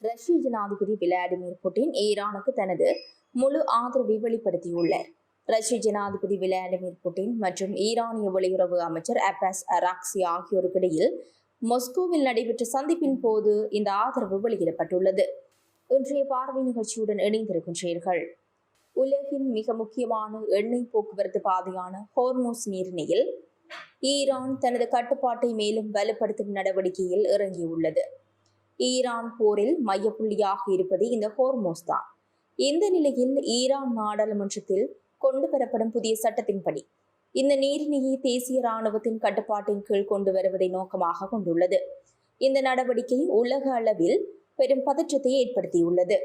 ரஷ்ய ஜனாதிபதி Vladimir Putin ஈரானுக்கு தனது முழு ஆதரவை வெளிப்படுத்தியுள்ளார். ரஷ்ய ஜனாதிபதி விளாடிமிர் புட்டின் மற்றும் ஈரானிய வெளியுறவு அமைச்சர் அப்பாஸ் அராக்சி ஆகியோருக்கிடையில் மாஸ்கோவில் நடைபெற்ற சந்திப்பின் போது இந்த ஆதரவு வெளியிடப்பட்டுள்ளது. இன்றைய பார்வை நிகழ்ச்சியுடன் இணைந்திருக்கின்றீர்கள். உலகின் மிக முக்கியமான எண்ணெய் போக்குவரத்து பாதையான ஹோர்முஸ் நீரிணையில் ஈரான் தனது கட்டுப்பாட்டை மேலும் வலுப்படுத்தும் நடவடிக்கையில் இறங்கியுள்ளது. ஈரான் போரில் மையப்புள்ளியாக இருப்பது இந்த ஹோர்முஸ் தான். இந்த நிலையில் ஈரான் நாடாளுமன்றத்தில் கொண்டு வரப்படும் புதிய சட்டத்தின்படி இந்த நீரிணையை தேசிய இராணுவத்தின் கட்டுப்பாட்டின் கீழ் கொண்டு வருவதை நோக்கமாக கொண்டுள்ளது. இந்த நடவடிக்கை உலக அளவில் பெரும் பதற்றத்தை ஏற்படுத்தியுள்ளது.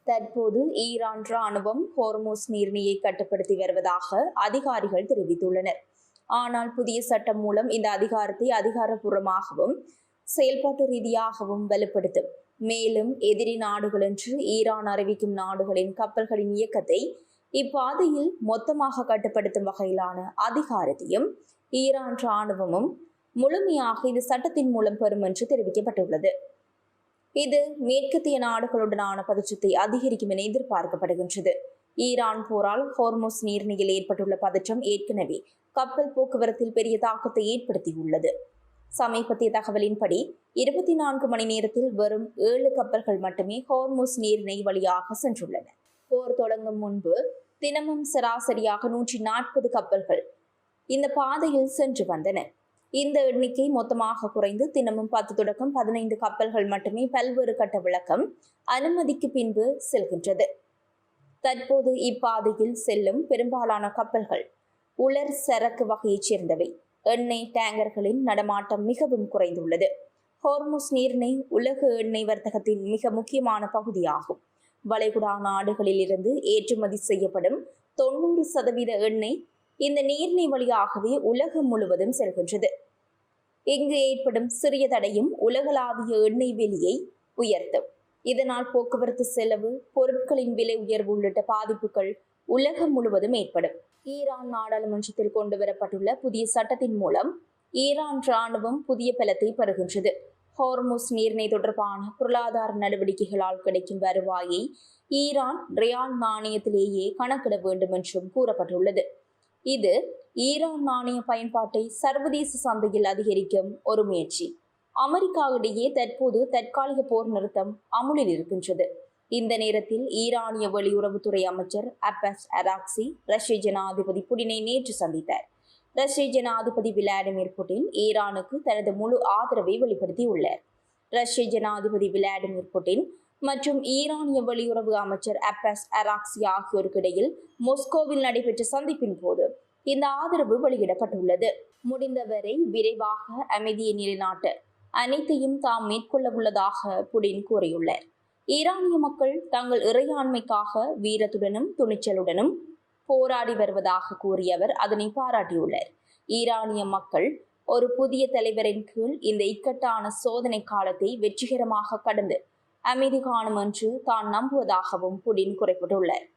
தற்போது ஈரான் இராணுவம் ஹோர்முஸ் நீரிணையை கட்டுப்படுத்தி வருவதாக அதிகாரிகள் தெரிவித்துள்ளனர். ஆனால் புதிய சட்டம் மூலம் இந்த அதிகாரத்தை அதிகாரப்பூர்வமாகவும் செயல்பாட்டு ரீதியாகவும் வலுப்படுத்தும். மேலும் எதிரி நாடுகள் என்று ஈரான் அறிவிக்கும் நாடுகளின் கப்பல்களின் இயக்கத்தை இப்பாதையில் மொத்தமாக கட்டுப்படுத்தும் வகையிலான அதிகாரத்தையும் ஈரான் இராணுவமும் முழுமையாக இந்த சட்டத்தின் மூலம் பெறும் என்று தெரிவிக்கப்பட்டுள்ளது. இது மேற்கத்திய நாடுகளுடனான பதற்றத்தை அதிகரிக்கும் என எதிர்பார்க்கப்படுகின்றது. ஈரான் போரால் ஹோர்முஸ் நீரிணையில் ஏற்பட்டுள்ள பதற்றம் ஏற்கனவே கப்பல் போக்குவரத்தில் பெரிய தாக்கத்தை ஏற்படுத்தியுள்ளது. சமீபத்திய தகவலின்படி 24 மணி நேரத்தில் வெறும் 7 கப்பல்கள் மட்டுமே ஹோர்முஸ் நீரிணை வழியாக சென்றுள்ளன. போர் தொடங்கும் முன்பு தினமும் சராசரியாக 140 கப்பல்கள் இந்த பாதையில் சென்று வந்தன. இந்த எண்ணிக்கை மொத்தமாக குறைந்து தினமும் 10 தொடக்கம் 15 கப்பல்கள் மட்டுமே பல்வேறு கட்ட விளக்கம் அனுமதிக்கு பின்பு செல்கின்றது. தற்போது இப்பாதையில் செல்லும் பெரும்பாலான கப்பல்கள் உலர் சரக்கு வகையைச் சேர்ந்தவை. எண்ணெய் டேங்கர்களின் நடமாட்டம் மிகவும் குறைந்துள்ளது. ஹோர்முஸ் நீரிணை உலக எண்ணெய் வர்த்தகத்தின் மிக முக்கியமான பகுதியாகும். வளைகுடா நாடுகளில் இருந்து ஏற்றுமதி செய்யப்படும் 90% எண்ணெய் இந்த நீரிணை வழியாகவே உலகம் முழுவதும் செல்கின்றது. இங்கு ஏற்படும் சிறிய தடையும் உலகளாவிய எண்ணெய் விலையை உயர்த்தும். இதனால் போக்குவரத்து செலவு, பொருட்களின் விலை உயர்வு உள்ளிட்ட பாதிப்புகள் உலகம் முழுவதும் ஏற்படும். ஈரான் நாடாளுமன்றத்தில் கொண்டு வரப்பட்டுள்ள புதிய சட்டத்தின் மூலம் ஈரான் இராணுவம் புதிய பலத்தை பெறுகின்றது. ஹோர்முஸ் நீரிணை தொடர்பான பொருளாதார நடவடிக்கைகளால் கிடைக்கும் வருவாயை ஈரான் ரியால் நாணயத்திலேயே கணக்கிட வேண்டும் என்றும் கூறப்பட்டுள்ளது. இது ஈரான் நாணய பயன்பாட்டை சர்வதேச சந்தையில் அதிகரிக்கும் ஒரு முயற்சி. அமெரிக்காவிடையே தற்போது தற்காலிக போர் நிறுத்தம் அமுலில் இருக்கின்றது. இந்த நேரத்தில் ஈரானிய வெளியுறவுத்துறை அமைச்சர் அப்பாஸ் அராக்சி ரஷ்ய ஜனாதிபதி புட்டினை நேற்று சந்தித்தார். ரஷ்ய ஜனாதிபதி விளாடிமிர் புட்டின் ஈரானுக்கு தனது முழு ஆதரவை வெளிப்படுத்தியுள்ளார். ரஷ்ய ஜனாதிபதி விளாடிமிர் புட்டின் மற்றும் ஈரானிய வெளியுறவு அமைச்சர் அப்பாஸ் அராக்சி ஆகியோருக்கு இடையில் மாஸ்கோவில் நடைபெற்ற சந்திப்பின் போது இந்த ஆதரவு வெளியிடப்பட்டுள்ளது. முடிந்தவரை விரைவாக அமைதியை நிலைநாட்ட அனைத்தையும் தாம் மேற்கொள்ள உள்ளதாக புட்டின் கூறியுள்ளார். ஈரானிய மக்கள் தங்கள் இறையாண்மைக்காக வீரத்துடனும் துணிச்சலுடனும் போராடி வருவதாக கூறிய அவர் அதனை பாராட்டியுள்ளார். ஈரானிய மக்கள் ஒரு புதிய தலைவரின் கீழ் இந்த இக்கட்டான சோதனை காலத்தை வெற்றிகரமாக கடந்து அமைதி காணும் என்று தான் நம்புவதாகவும் புட்டின் குறிப்பிட்டுள்ளார்.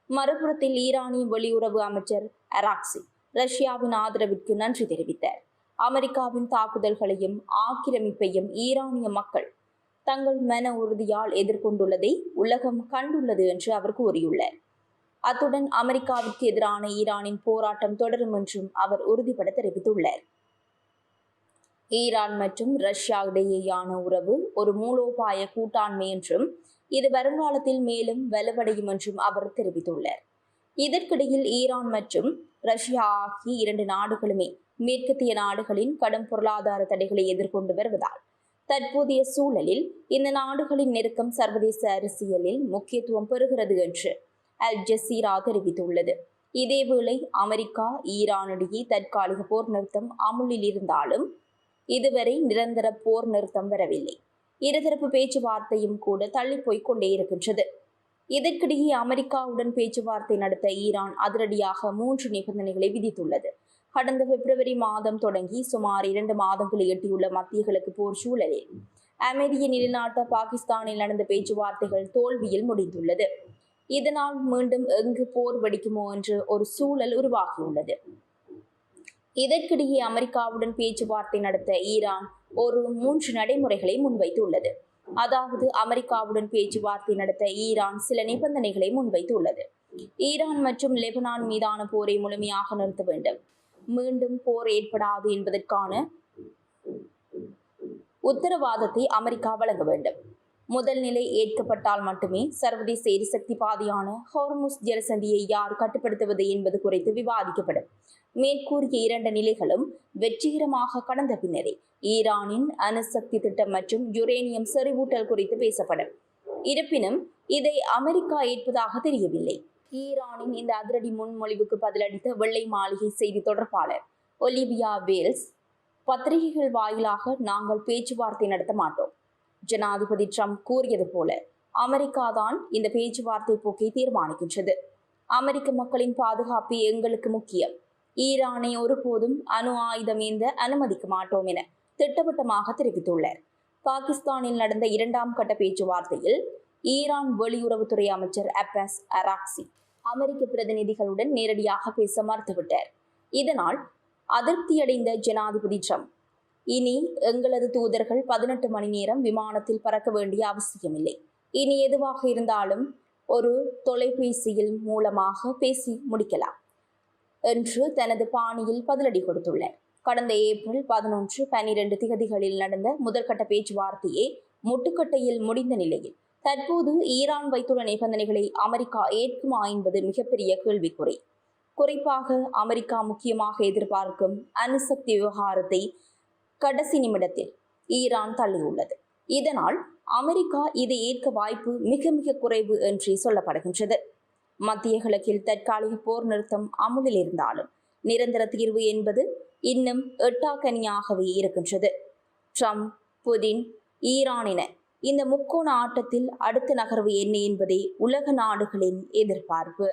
மறுபுறத்தில் ஈரானிய வெளியுறவு அமைச்சர் அராக்சி ரஷ்யாவின் ஆதரவிற்கு நன்றி தெரிவித்தார். அமெரிக்காவின் தாக்குதல்களையும் ஆக்கிரமிப்பையும் ஈரானிய மக்கள் தங்கள் மன உறுதியால் எதிர்கொண்டுள்ளதை உலகம் கண்டுள்ளது என்று அவர் கூறியுள்ளார். அத்துடன் அமெரிக்காவிற்கு எதிரான ஈரானின் போராட்டம் தொடரும் என்றும் அவர் உறுதிபட தெரிவித்துள்ளார். ஈரான் மற்றும் ரஷ்யா இடையேயான உறவு ஒரு மூலோபாய கூட்டாண்மை என்றும் இது வருங்காலத்தில் மேலும் வலுவடையும் என்றும் அவர் தெரிவித்துள்ளார். இதற்கிடையில் ஈரான் மற்றும் ரஷ்யா ஆகிய 2 நாடுகளுமே மேற்கத்திய நாடுகளின் கடும் பொருளாதார தடைகளை எதிர்கொண்டு வருவதால் தற்போதைய சூழலில் இந்த நாடுகளின் நெருக்கம் சர்வதேச அரசியலில் முக்கியத்துவம் பெறுகிறது என்று அல் ஜசீரா தெரிவித்துள்ளது. இதேவேளை அமெரிக்கா ஈரானிடையே தற்காலிக போர் நிறுத்தம் அமுலில் இருந்தாலும் இதுவரை நிரந்தர போர் நிறுத்தம் வரவில்லை. இருதரப்பு பேச்சுவார்த்தையும் கூட தள்ளிப்போய் கொண்டே இருக்கின்றது. இதற்கிடையே அமெரிக்காவுடன் பேச்சுவார்த்தை நடத்த ஈரான் அதிரடியாக 3 நிபந்தனைகளை விதித்துள்ளது. கடந்த பிப்ரவரி மாதம் தொடங்கி சுமார் 2 மாதங்களை எட்டியுள்ள மத்திய கிழக்கு போர் சூழலில் அமைதியை நிலைநாட்ட பாகிஸ்தானில் நடந்த பேச்சுவார்த்தைகள் தோல்வியில் முடிந்துள்ளது. இதனால் மீண்டும் எங்கு போர் வெடிக்குமோ என்று ஒரு சூழல் உருவாகியுள்ளது. இதற்கிடையே அமெரிக்காவுடன் பேச்சுவார்த்தை நடத்த ஈரான் ஒரு 3 நடைமுறைகளை முன்வைத்துள்ளது. அதாவது அமெரிக்காவுடன் பேச்சுவார்த்தை நடத்த ஈரான் சில நிபந்தனைகளை முன்வைத்துள்ளது. ஈரான் மற்றும் லெபனான் மீதான போரை முழுமையாக நிறுத்த வேண்டும், மீண்டும் போர் ஏற்படாது என்பதற்கான உத்தரவாதத்தை அமெரிக்கா வழங்க வேண்டும். முதல் நிலை ஏற்கப்பட்டால் மட்டுமே சர்வதேச எரிசக்தி பாதையான ஹோர்முஸ் ஜலசந்தியை யார் கட்டுப்படுத்துவது என்பது குறித்து விவாதிக்கப்படும். மேற்கூறிய இரண்டு நிலைகளும் வெற்றிகரமாக கடந்த பின்னரே ஈரானின் அணுசக்தி திட்டம் மற்றும் யுரேனியம் செறிவூட்டல் குறித்து பேசப்படும். இருப்பினும் இதை அமெரிக்கா ஏற்பதாக தெரியவில்லை. ஈரானின் இந்த அதிரடி முன்மொழிவுக்கு பதிலளித்த வெள்ளை மாளிகை செய்தி தொடர்பாளர் ஒலிவியா வேல்ஸ், பத்திரிகைகள் வாயிலாக நாங்கள் பேச்சுவார்த்தை நடத்த மாட்டோம். ஜனாதிபதி ட்ரம்ப் கூறியது போல அமெரிக்கா தான் இந்த பேச்சுவார்த்தை போக்கை தீர்மானிக்கின்றது. அமெரிக்க மக்களின் பாதுகாப்பு எங்களுக்கு முக்கியம். ஈரானை ஒருபோதும் அணு ஆயுதம் ஏந்த அனுமதிக்க மாட்டோம் என திட்டவட்டமாக தெரிவித்துள்ளார். பாகிஸ்தானில் நடந்த இரண்டாம் கட்ட பேச்சுவார்த்தையில் ஈரான் வெளியுறவுத்துறை அமைச்சர் அப்பாஸ் அராக்சி அமெரிக்க பிரதிநிதிகளுடன் நேரடியாக பேச மறுத்துவிட்டார். இதனால் அதிருப்தியடைந்த ஜனாதிபதி ட்ரம்ப், இனி எங்களது தூதர்கள் 18 மணி நேரம் விமானத்தில் பறக்க வேண்டிய அவசியமில்லை, இனி எதுவாக இருந்தாலும் ஒரு தொலைபேசியில் மூலமாக பேசி முடிக்கலாம் என்று தனது பாணியில் பதிலடி கொடுத்துள்ளார். கடந்த ஏப்ரல் 11, 12 திகதிகளில் நடந்த முதற்கட்ட பேச்சுவார்த்தையே முட்டுக்கட்டையில் முடிந்த நிலையில் தற்போது ஈரான் வைத்துள்ள நிபந்தனைகளை அமெரிக்கா ஏற்குமா என்பது மிகப்பெரிய கேள்விக்குறி. குறிப்பாக அமெரிக்கா முக்கியமாக எதிர்பார்க்கும் அணுசக்தி விவகாரத்தை கடைசி நிமிடத்தில் ஈரான் தள்ளியுள்ளது. இதனால் அமெரிக்கா இதை ஏற்க வாய்ப்பு மிக மிக குறைவு என்றே சொல்லப்படுகின்றது. மத்திய கிழக்கில் தற்காலிக போர் நிறுத்தம் அமுலில் இருந்தாலும் நிரந்தர தீர்வு என்பது இன்னும் எட்டாக்கனியாகவே இருக்கின்றது. ட்ரம்ப், புதின், ஈரான் என இந்த முக்கோண ஆட்டத்தில் அடுத்த நகர்வு என்ன என்பதே உலக நாடுகளின் எதிர்பார்ப்பு.